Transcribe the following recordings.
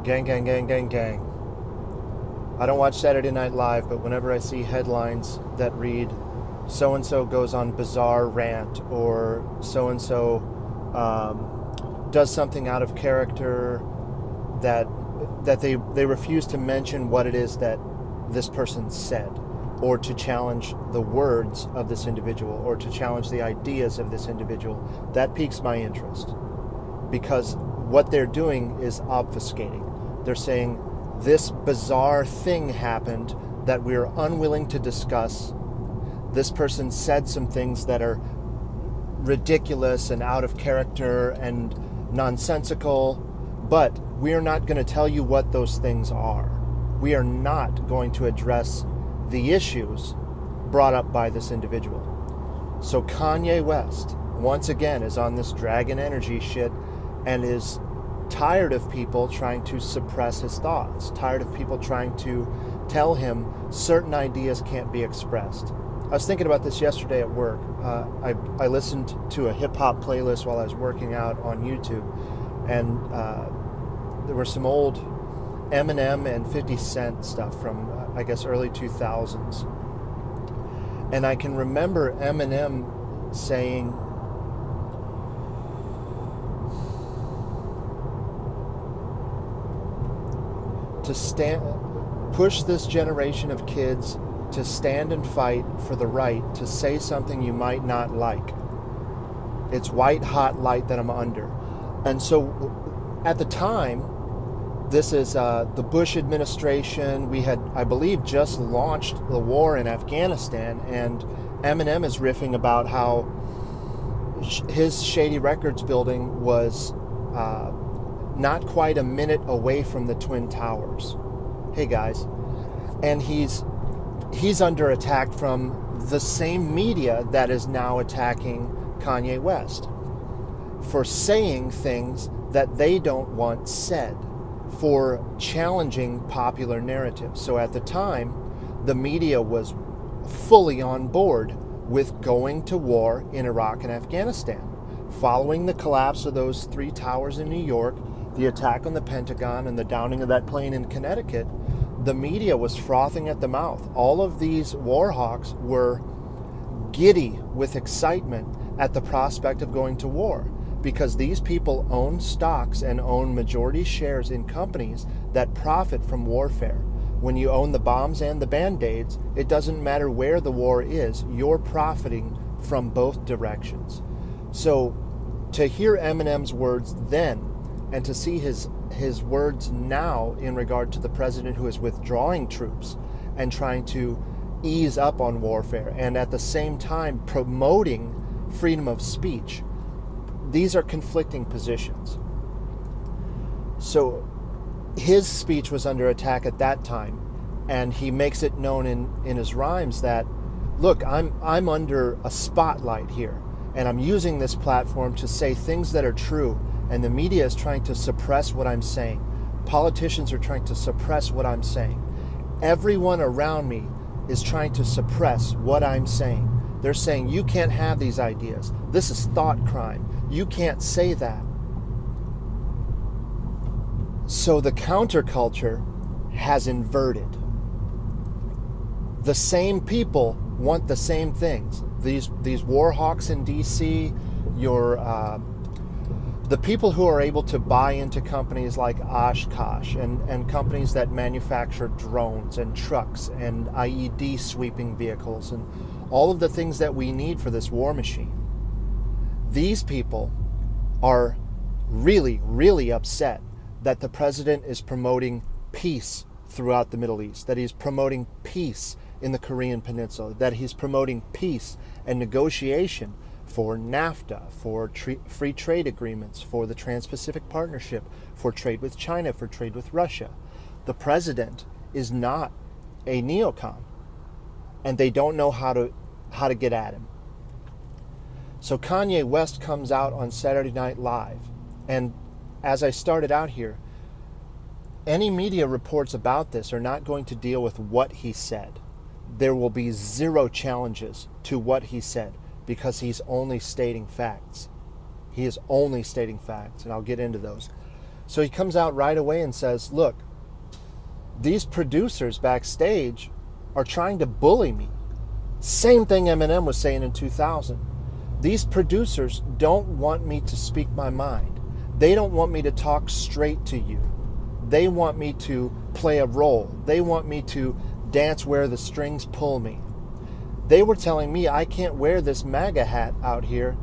Gang, gang, gang, gang, gang. I don't watch Saturday Night Live, but whenever I see headlines that read, so-and-so goes on bizarre rant, or so-and-so does something out of character, that they refuse to mention what it is that this person said, or to challenge the words of this individual, or to challenge the ideas of this individual, that piques my interest. Because what they're doing is obfuscating. They're saying, this bizarre thing happened that we're unwilling to discuss. This person said some things that are ridiculous and out of character and nonsensical, but we're not going to tell you what those things are. We are not going to address the issues brought up by this individual. So Kanye West, once again, is on this dragon energy shit and is tired of people trying to suppress his thoughts, tired of people trying to tell him certain ideas can't be expressed. I was thinking about this yesterday at work. I listened to a hip-hop playlist while I was working out on YouTube, and there were some old Eminem and 50 Cent stuff from, I guess, early 2000s. And I can remember Eminem saying, push this generation of kids to stand and fight for the right to say something you might not like. It's white hot light that I'm under. And so at the time, this is the Bush administration. We had, I believe, just launched the war in Afghanistan, and Eminem is riffing about how his Shady Records building was not quite a minute away from the Twin Towers. Hey guys. And he's under attack from the same media that is now attacking Kanye West for saying things that they don't want said, for challenging popular narratives. So at the time, the media was fully on board with going to war in Iraq and Afghanistan. Following the collapse of those 3 towers in New York, the attack on the Pentagon, and the downing of that plane in Connecticut, the media was frothing at the mouth. All of these war hawks were giddy with excitement at the prospect of going to war, because these people own stocks and own majority shares in companies that profit from warfare. When you own the bombs and the band-aids, it doesn't matter where the war is, you're profiting from both directions. So to hear Eminem's words then, and to see his words now in regard to the president who is withdrawing troops and trying to ease up on warfare, and at the same time promoting freedom of speech, these are conflicting positions. So his speech was under attack at that time, and he makes it known in his rhymes that, look, I'm under a spotlight here, and I'm using this platform to say things that are true, and the media is trying to suppress what I'm saying. Politicians are trying to suppress what I'm saying. Everyone around me is trying to suppress what I'm saying. They're saying, you can't have these ideas. This is thought crime. You can't say that. So the counterculture has inverted. The same people want the same things. These war hawks in DC, the people who are able to buy into companies like Oshkosh and companies that manufacture drones and trucks and IED sweeping vehicles and all of the things that we need for this war machine. These people are really, really upset that the president is promoting peace throughout the Middle East, that he's promoting peace in the Korean Peninsula, that he's promoting peace and negotiation for NAFTA, for free trade agreements, for the Trans-Pacific Partnership, for trade with China, for trade with Russia. The president is not a neocon, and they don't know how to get at him. So Kanye West comes out on Saturday Night Live, and as I started out here, any media reports about this are not going to deal with what he said. There will be zero challenges to what he said, because he's only stating facts. He is only stating facts, and I'll get into those. So he comes out right away and says, look, these producers backstage are trying to bully me. Same thing Eminem was saying in 2000. These producers don't want me to speak my mind. They don't want me to talk straight to you. They want me to play a role. They want me to dance where the strings pull me. They were telling me I can't wear this MAGA hat out here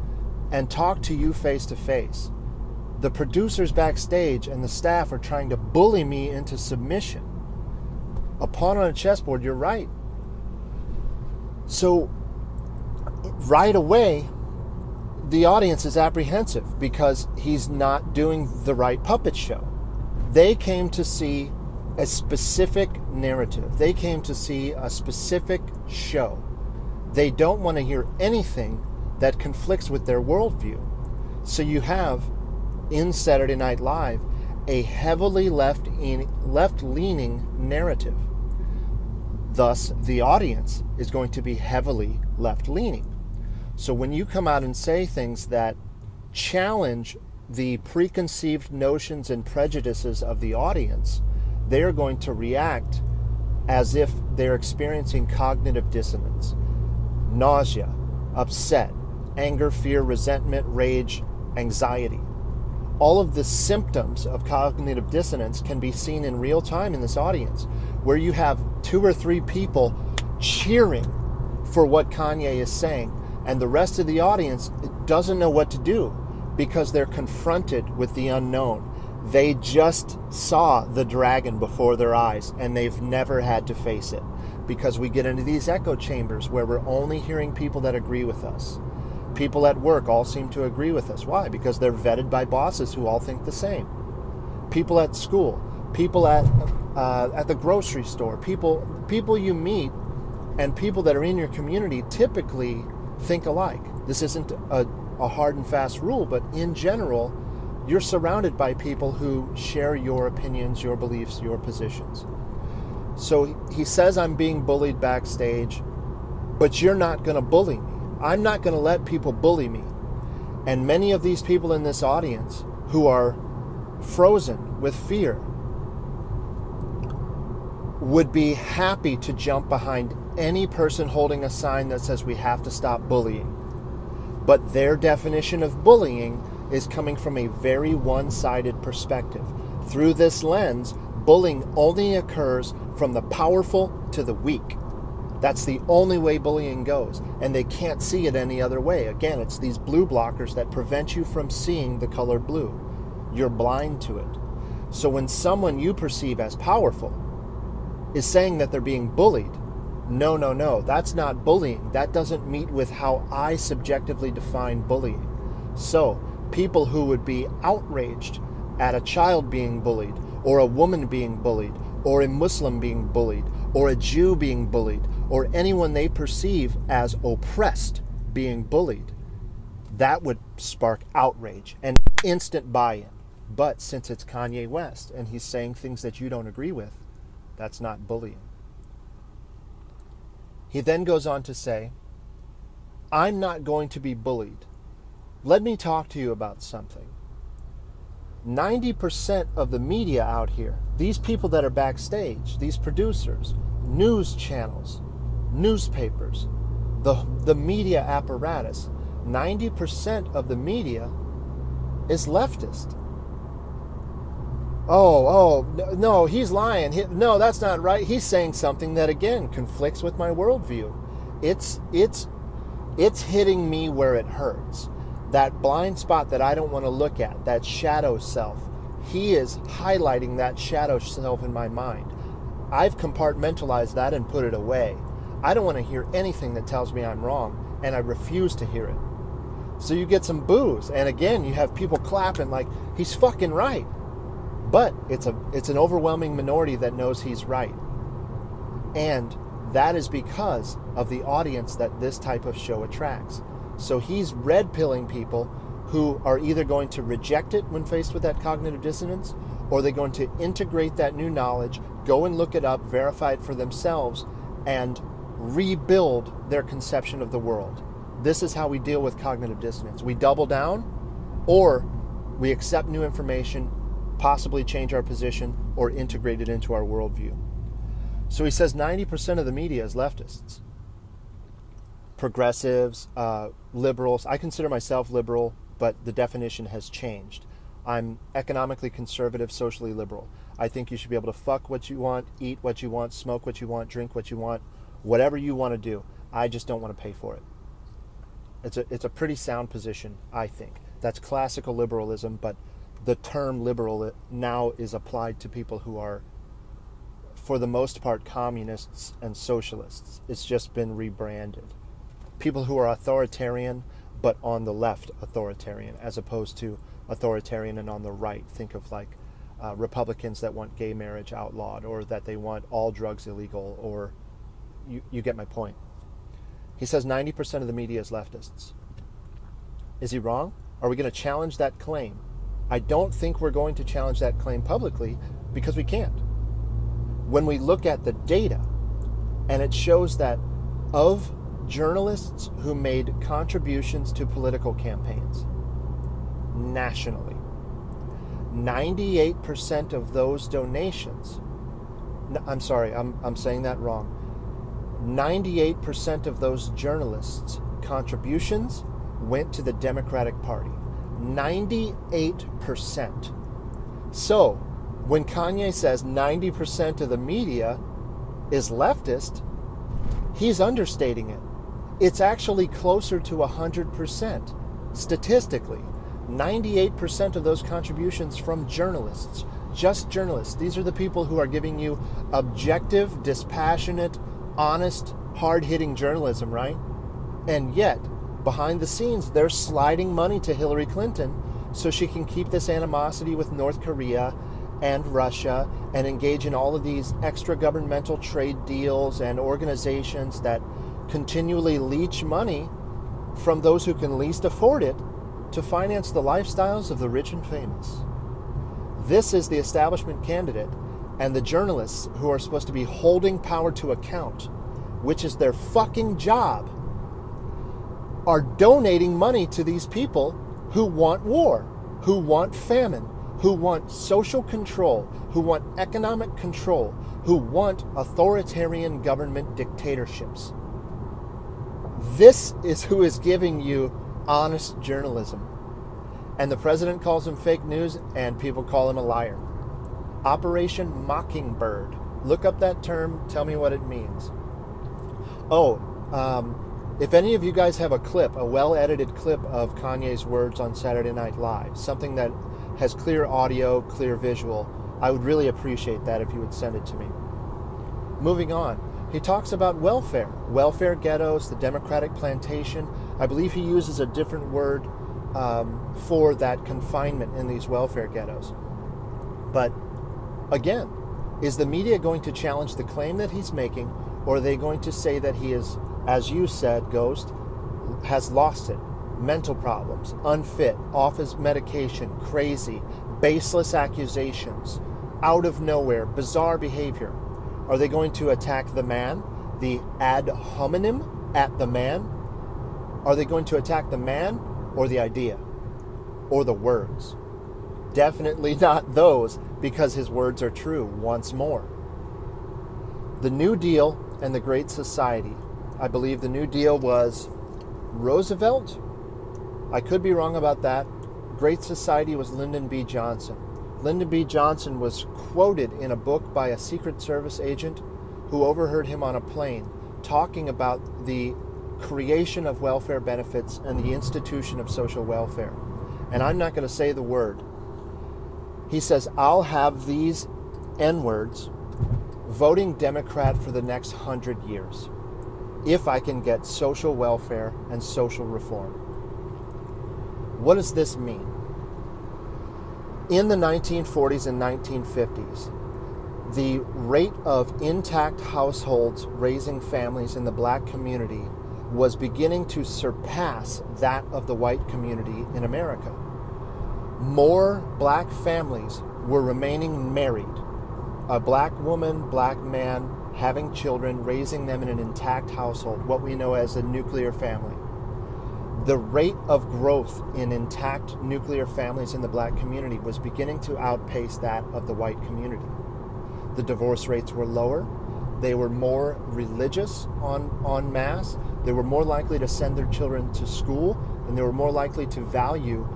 and talk to you face to face. The producers backstage and the staff are trying to bully me into submission. A pawn on a chessboard, you're right. So right away, the audience is apprehensive because he's not doing the right puppet show. They came to see a specific narrative. They came to see a specific show. They don't want to hear anything that conflicts with their worldview. So you have, in Saturday Night Live, a heavily left-leaning narrative. Thus, the audience is going to be heavily left-leaning. So when you come out and say things that challenge the preconceived notions and prejudices of the audience, they're going to react as if they're experiencing cognitive dissonance, nausea, upset, anger, fear, resentment, rage, anxiety. All of the symptoms of cognitive dissonance can be seen in real time in this audience, where you have 2 or 3 people cheering for what Kanye is saying, and the rest of the audience doesn't know what to do because they're confronted with the unknown. They just saw the dragon before their eyes, and they've never had to face it, because we get into these echo chambers where we're only hearing people that agree with us. People at work all seem to agree with us. Why? Because they're vetted by bosses who all think the same. People at school, people at the grocery store, people you meet, and people that are in your community typically think alike. This isn't a hard and fast rule, but in general, you're surrounded by people who share your opinions, your beliefs, your positions. So he says, I'm being bullied backstage, but you're not going to bully me. I'm not going to let people bully me. And many of these people in this audience who are frozen with fear would be happy to jump behind any person holding a sign that says we have to stop bullying. But their definition of bullying is coming from a very one-sided perspective. Through this lens, bullying only occurs from the powerful to the weak. That's the only way bullying goes, and they can't see it any other way. Again, it's these blue blockers that prevent you from seeing the color blue. You're blind to it. So when someone you perceive as powerful is saying that they're being bullied, no, that's not bullying. That doesn't meet with how I subjectively define bullying. So people who would be outraged at a child being bullied, or a woman being bullied, or a Muslim being bullied, or a Jew being bullied, or anyone they perceive as oppressed being bullied, that would spark outrage and instant buy-in. But since it's Kanye West and he's saying things that you don't agree with, that's not bullying. He then goes on to say, I'm not going to be bullied. Let me talk to you about something. 90% of the media out here, these people that are backstage, these producers, news channels, newspapers, the media apparatus, 90% of the media is leftist. No, he's lying. No, that's not right. He's saying something that, again, conflicts with my worldview. It's hitting me where it hurts. That blind spot that I don't want to look at, that shadow self, he is highlighting that shadow self in my mind. I've compartmentalized that and put it away. I don't want to hear anything that tells me I'm wrong, and I refuse to hear it. So you get some boos, and again, you have people clapping like, he's fucking right. But it's an overwhelming minority that knows he's right. And that is because of the audience that this type of show attracts. So he's red-pilling people who are either going to reject it when faced with that cognitive dissonance, or they're going to integrate that new knowledge, go and look it up, verify it for themselves, and rebuild their conception of the world. This is how we deal with cognitive dissonance. We double down, or we accept new information possibly change our position, or integrate it into our worldview. So he says 90% of the media is leftists. Progressives, liberals. I consider myself liberal, but the definition has changed. I'm economically conservative, socially liberal. I think you should be able to fuck what you want, eat what you want, smoke what you want, drink what you want, whatever you want to do. I just don't want to pay for it. It's a pretty sound position, I think. That's classical liberalism, but the term liberal now is applied to people who are, for the most part, communists and socialists. It's just been rebranded. People who are authoritarian, but on the left authoritarian, as opposed to authoritarian and on the right. Think of like Republicans that want gay marriage outlawed, or that they want all drugs illegal, or you get my point. He says 90% of the media is leftists. Is he wrong? Are we going to challenge that claim? I don't think we're going to challenge that claim publicly because we can't. When we look at the data, and it shows that of journalists who made contributions to political campaigns nationally, 98% of those donations, I'm sorry, I'm saying that wrong. 98% of those journalists' contributions went to the Democratic Party. 98%. So, when Kanye says 90% of the media is leftist, he's understating it. It's actually closer to 100%. Statistically, 98% of those contributions from journalists, just journalists. These are the people who are giving you objective, dispassionate, honest, hard-hitting journalism, right? And yet, behind the scenes, they're sliding money to Hillary Clinton so she can keep this animosity with North Korea and Russia and engage in all of these extra governmental trade deals and organizations that continually leech money from those who can least afford it to finance the lifestyles of the rich and famous. This is the establishment candidate, and the journalists who are supposed to be holding power to account, which is their fucking job, are donating money to these people who want war, who want famine, who want social control, who want economic control, who want authoritarian government dictatorships. This is who is giving you honest journalism. And the president calls him fake news, and people call him a liar. Operation Mockingbird. Look up that term. Tell me what it means. If any of you guys have a clip, a well-edited clip of Kanye's words on Saturday Night Live, something that has clear audio, clear visual, I would really appreciate that if you would send it to me. Moving on. He talks about welfare ghettos, the Democratic plantation. I believe he uses a different word for that confinement in these welfare ghettos. But again, is the media going to challenge the claim that he's making, or are they going to say that he is, as you said, Ghost, has lost it? Mental problems, unfit, off his medication, crazy, baseless accusations, out of nowhere, bizarre behavior. Are they going to attack the man, the ad hominem at the man? Are they going to attack the man or the idea or the words? Definitely not those, because his words are true once more. The New Deal and the Great Society. I believe the New Deal was Roosevelt. I could be wrong about that. Great Society was Lyndon B. Johnson. Lyndon B. Johnson was quoted in a book by a Secret Service agent who overheard him on a plane talking about the creation of welfare benefits and the institution of social welfare. And I'm not going to say the word. He says, I'll have these N-words voting Democrat for the next 100 years if I can get social welfare and social reform. What does this mean? In the 1940s and 1950s, the rate of intact households raising families in the black community was beginning to surpass that of the white community in America. More black families were remaining married. A black woman, black man, having children, raising them in an intact household, what we know as a nuclear family. The rate of growth in intact nuclear families in the black community was beginning to outpace that of the white community. The divorce rates were lower. They were more religious en masse. They were more likely to send their children to school, and they were more likely to value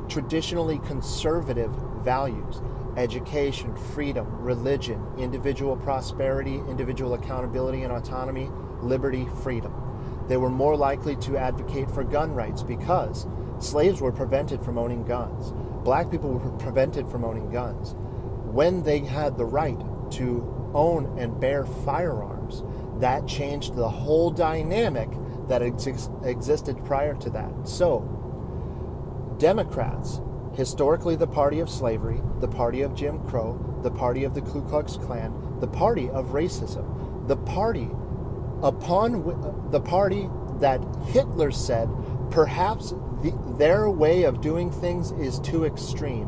traditionally conservative values: education, freedom, religion, individual prosperity, individual accountability and autonomy, liberty, freedom. They were more likely to advocate for gun rights because slaves were prevented from owning guns. Black people were prevented from owning guns. When they had the right to own and bear firearms, that changed the whole dynamic that existed prior to that. So, Democrats, historically the party of slavery, the party of Jim Crow, the party of the Ku Klux Klan, the party of racism, the party that Hitler said perhaps their way of doing things is too extreme,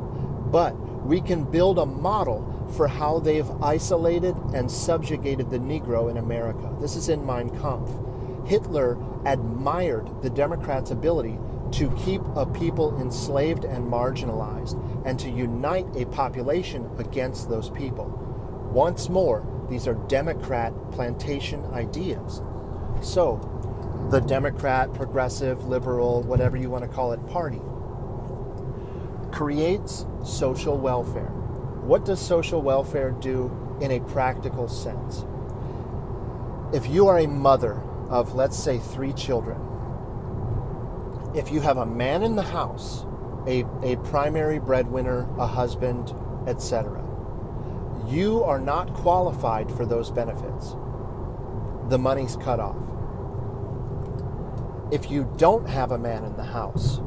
but we can build a model for how they've isolated and subjugated the Negro in America. This is in Mein Kampf. Hitler admired the Democrats' ability to keep a people enslaved and marginalized and to unite a population against those people. Once more, these are Democrat plantation ideas. So, the Democrat, progressive, liberal, whatever you want to call it, party creates social welfare. What does social welfare do in a practical sense? If you are a mother of, let's say, 3 children, if you have a man in the house, a primary breadwinner, a husband, etc., you are not qualified for those benefits. The money's cut off. If you don't have a man in the house,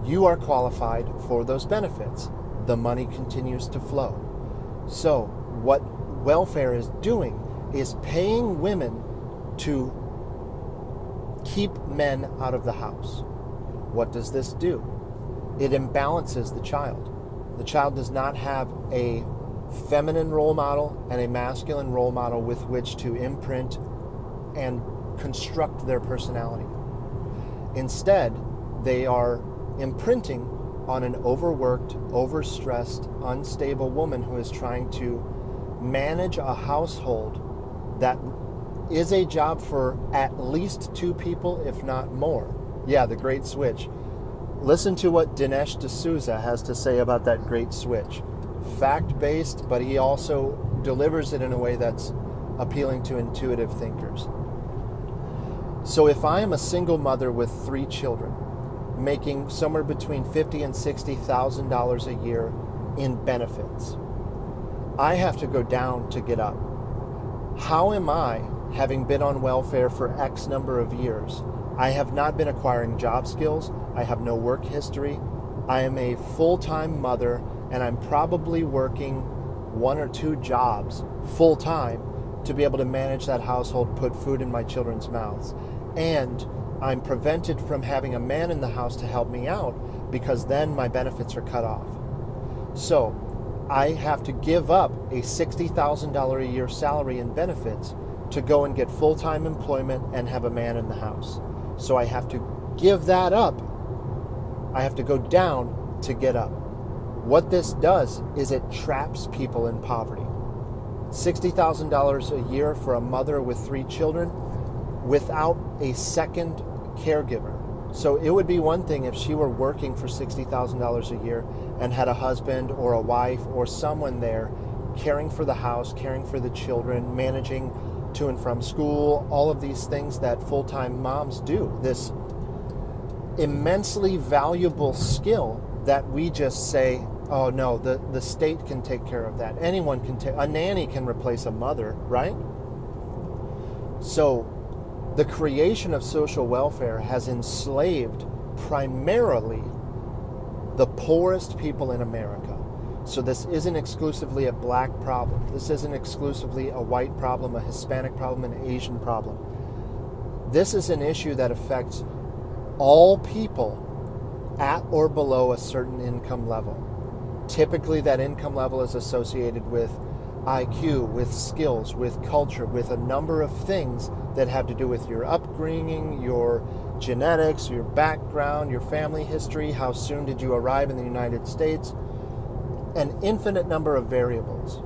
you are qualified for those benefits. The money continues to flow. So what welfare is doing is paying women to keep men out of the house. What does this do? It imbalances the child. The child does not have a feminine role model and a masculine role model with which to imprint and construct their personality. Instead, they are imprinting on an overworked, overstressed, unstable woman who is trying to manage a household that is a job for at least 2 people, if not more. Yeah, the great switch. Listen to what Dinesh D'Souza has to say about that great switch. Fact-based, but he also delivers it in a way that's appealing to intuitive thinkers. So if I am a single mother with 3 children, making somewhere between $50,000 and $60,000 a year in benefits, I have to go down to get up. How am I, having been on welfare for X number of years, I have not been acquiring job skills, I have no work history, I am a full-time mother, and I'm probably working 1 or 2 jobs full-time to be able to manage that household, put food in my children's mouths. And I'm prevented from having a man in the house to help me out because then my benefits are cut off. So I have to give up a $60,000 a year salary and benefits to go and get full-time employment and have a man in the house. So I have to give that up. I have to go down to get up. What this does is it traps people in poverty. $60,000 a year for a mother with 3 children without a second caregiver. So it would be one thing if she were working for $60,000 a year and had a husband or a wife or someone there caring for the house, caring for the children, managing to and from school, all of these things that full-time moms do. This immensely valuable skill that we just say, oh no, the state can take care of that. Anyone can a nanny can replace a mother, right? So the creation of social welfare has enslaved primarily the poorest people in America. So this isn't exclusively a black problem. This isn't exclusively a white problem, a Hispanic problem, an Asian problem. This is an issue that affects all people at or below a certain income level. Typically that income level is associated with IQ, with skills, with culture, with a number of things that have to do with your upbringing, your genetics, your background, your family history, how soon did you arrive in the United States, an infinite number of variables.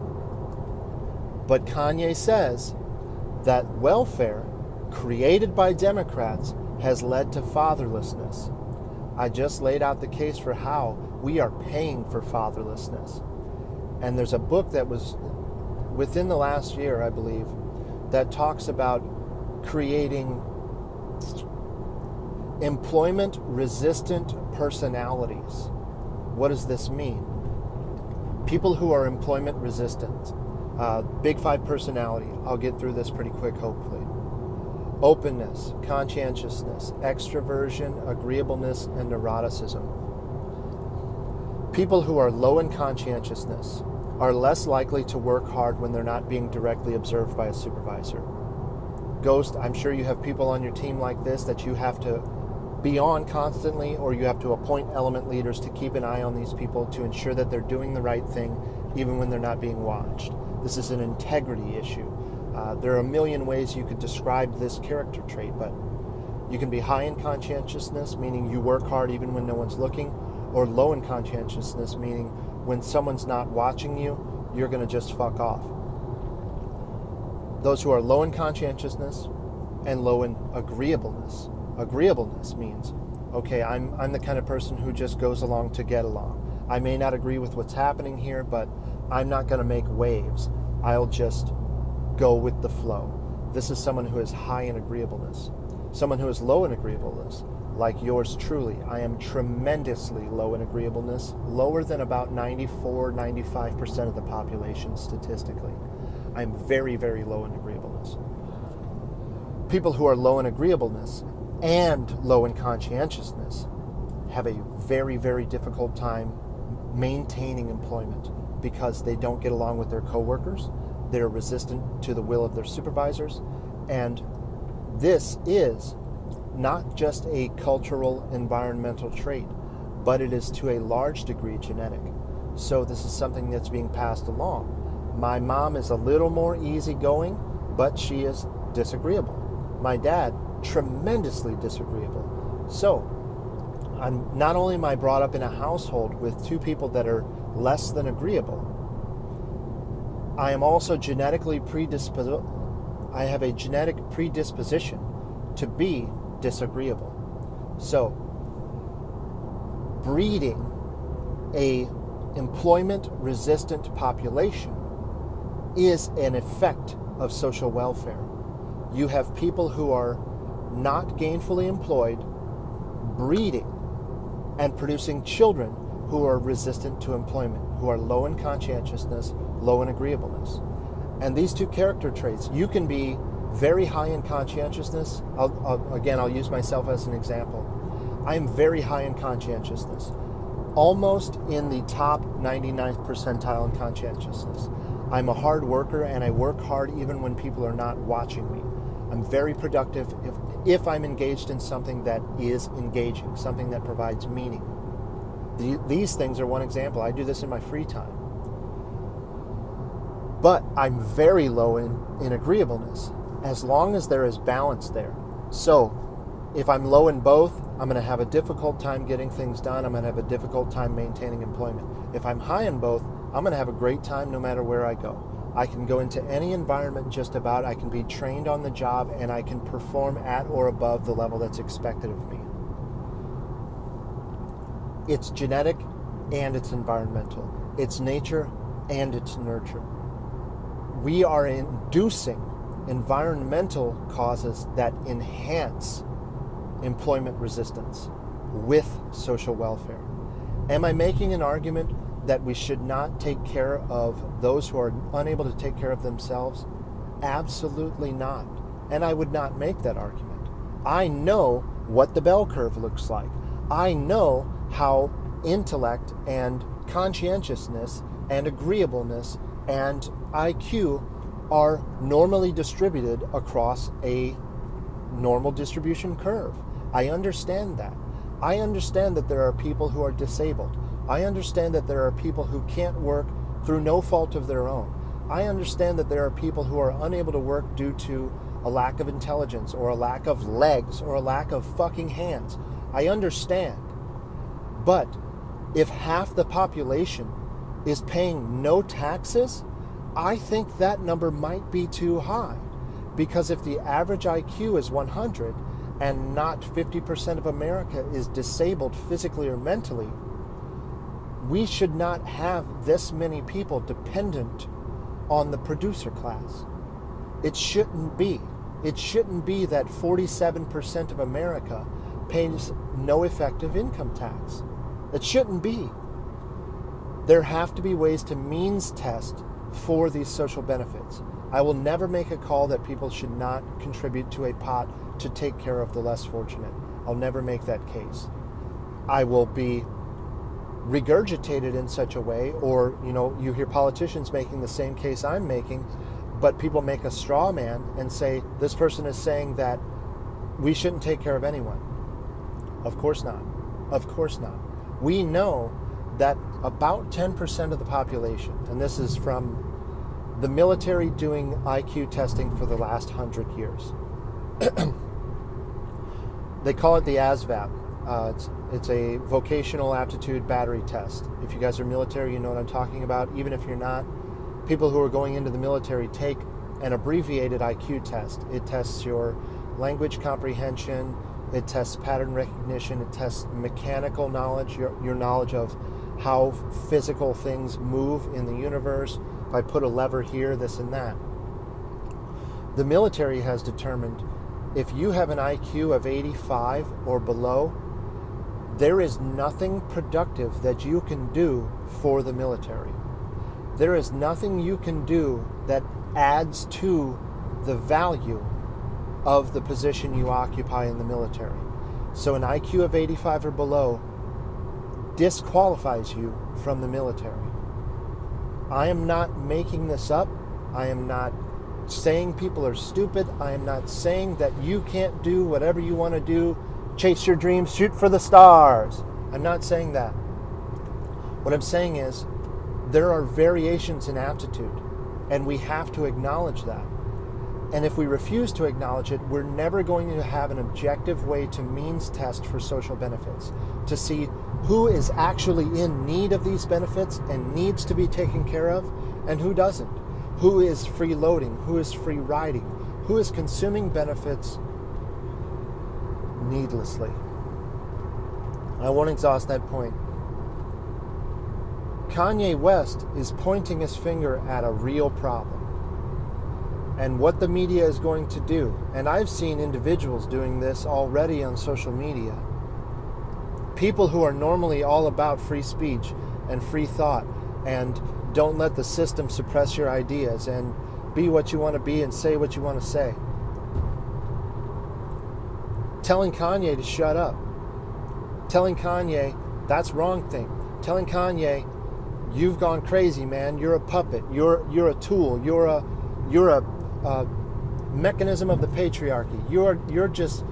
But Kanye says that welfare created by Democrats has led to fatherlessness. I just laid out the case for how we are paying for fatherlessness. And there's a book that was within the last year, I believe, that talks about creating employment-resistant personalities. What does this mean? People who are employment-resistant. Big five personality. I'll get through this pretty quick, hopefully. Openness, conscientiousness, extroversion, agreeableness, and neuroticism. People who are low in conscientiousness are less likely to work hard when they're not being directly observed by a supervisor. Ghost, I'm sure you have people on your team like this that you have to be on constantly, or you have to appoint element leaders to keep an eye on these people to ensure that they're doing the right thing even when they're not being watched. This is an integrity issue. There are a million ways you could describe this character trait, but you can be high in conscientiousness, meaning you work hard even when no one's looking, or low in conscientiousness, meaning when someone's not watching you, you're going to just fuck off. Those who are low in conscientiousness and low in agreeableness. Agreeableness means, okay, I'm the kind of person who just goes along to get along. I may not agree with what's happening here, but I'm not going to make waves. I'll just go with the flow. This is someone who is high in agreeableness. Someone who is low in agreeableness, like yours truly. I am tremendously low in agreeableness, lower than about 94-95% of the population statistically. I'm very, very low in agreeableness. People who are low in agreeableness and low in conscientiousness have a very, very difficult time maintaining employment because they don't get along with their coworkers. They're resistant to the will of their supervisors. And this is not just a cultural environmental trait, but it is to a large degree genetic. So this is something that's being passed along. My mom is a little more easygoing, but she is disagreeable. My dad, tremendously disagreeable. So not only am I brought up in a household with two people that are less than agreeable, I am also genetically predisposed. I have a genetic predisposition to be disagreeable. So, breeding a employment-resistant population is an effect of social welfare. You have people who are not gainfully employed, breeding and producing children who are resistant to employment, who are low in conscientiousness, low in agreeableness. And these two character traits, you can be very high in conscientiousness. I'll use myself as an example. I am very high in conscientiousness, almost in the top 99th percentile in conscientiousness. I'm a hard worker, and I work hard even when people are not watching me. I'm very productive if I'm engaged in something that is engaging, something that provides meaning. These things are one example. I do this in my free time. But I'm very low in agreeableness, as long as there is balance there. So if I'm low in both, I'm going to have a difficult time getting things done. I'm going to have a difficult time maintaining employment. If I'm high in both, I'm going to have a great time no matter where I go. I can go into any environment just about. I can be trained on the job, and I can perform at or above the level that's expected of me. It's genetic and it's environmental. It's nature and it's nurture. We are inducing environmental causes that enhance employment resistance with social welfare. Am I making an argument that we should not take care of those who are unable to take care of themselves? Absolutely not. And I would not make that argument. I know what the bell curve looks like. I know how intellect and conscientiousness and agreeableness and IQ are normally distributed across a normal distribution curve. I understand that. I understand that there are people who are disabled. I understand that there are people who can't work through no fault of their own. I understand that there are people who are unable to work due to a lack of intelligence or a lack of legs or a lack of fucking hands. I understand. But if half the population is paying no taxes, I think that number might be too high. Because if the average IQ is 100 and not 50% of America is disabled physically or mentally, we should not have this many people dependent on the producer class. It shouldn't be. It shouldn't be that 47% of America pays no effective income tax. It shouldn't be. There have to be ways to means test for these social benefits. I will never make a call that people should not contribute to a pot to take care of the less fortunate. I'll never make that case. I will be regurgitated in such a way, or, you hear politicians making the same case I'm making, but people make a straw man and say, this person is saying that we shouldn't take care of anyone. Of course not. Of course not. We know that about 10% of the population, and this is from the military doing IQ testing for the last 100 years. They call it the ASVAB. It's a vocational aptitude battery test. If you guys are military, you know what I'm talking about. Even if you're not, people who are going into the military take an abbreviated IQ test. It tests your language comprehension, it tests pattern recognition, it tests mechanical knowledge, your knowledge of how physical things move in the universe. If I put a lever here, this and that. The military has determined if you have an IQ of 85 or below, there is nothing productive that you can do for the military. There is nothing you can do that adds to the value of the position you occupy in the military. So an IQ of 85 or below disqualifies you from the military. I am not making this up. I am not saying people are stupid. I am not saying that you can't do whatever you want to do, chase your dreams, shoot for the stars. I'm not saying that. What I'm saying is there are variations in aptitude, and we have to acknowledge that. And if we refuse to acknowledge it, we're never going to have an objective way to means test for social benefits, to see who is actually in need of these benefits and needs to be taken care of, and who doesn't. Who is freeloading, who is free riding, who is consuming benefits needlessly. I won't exhaust that point. Kanye West is pointing his finger at a real problem. And what the media is going to do, and I've seen individuals doing this already on social media, people who are normally all about free speech and free thought and don't let the system suppress your ideas and be what you want to be and say what you want to say. Telling Kanye to shut up. Telling Kanye that's wrong thing. Telling Kanye you've gone crazy, man. You're a puppet. You're a tool. You're a mechanism of the patriarchy. You're just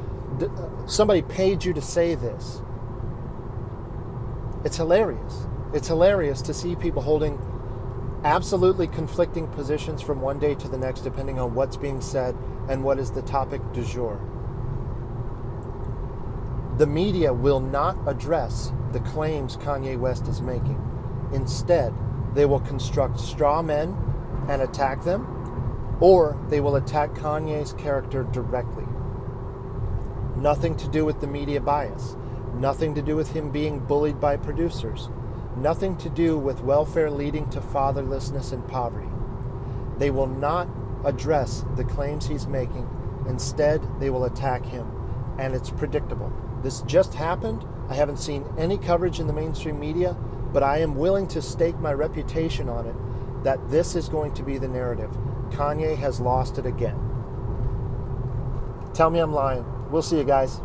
somebody paid you to say this. It's hilarious. It's hilarious to see people holding absolutely conflicting positions from one day to the next, depending on what's being said and what is the topic du jour. The media will not address the claims Kanye West is making. Instead, they will construct straw men and attack them, or they will attack Kanye's character directly. Nothing to do with the media bias. Nothing to do with him being bullied by producers. Nothing to do with welfare leading to fatherlessness and poverty. They will not address the claims he's making. Instead, they will attack him. And it's predictable. This just happened. I haven't seen any coverage in the mainstream media, but I am willing to stake my reputation on it that this is going to be the narrative. Kanye has lost it again. Tell me I'm lying. We'll see you guys.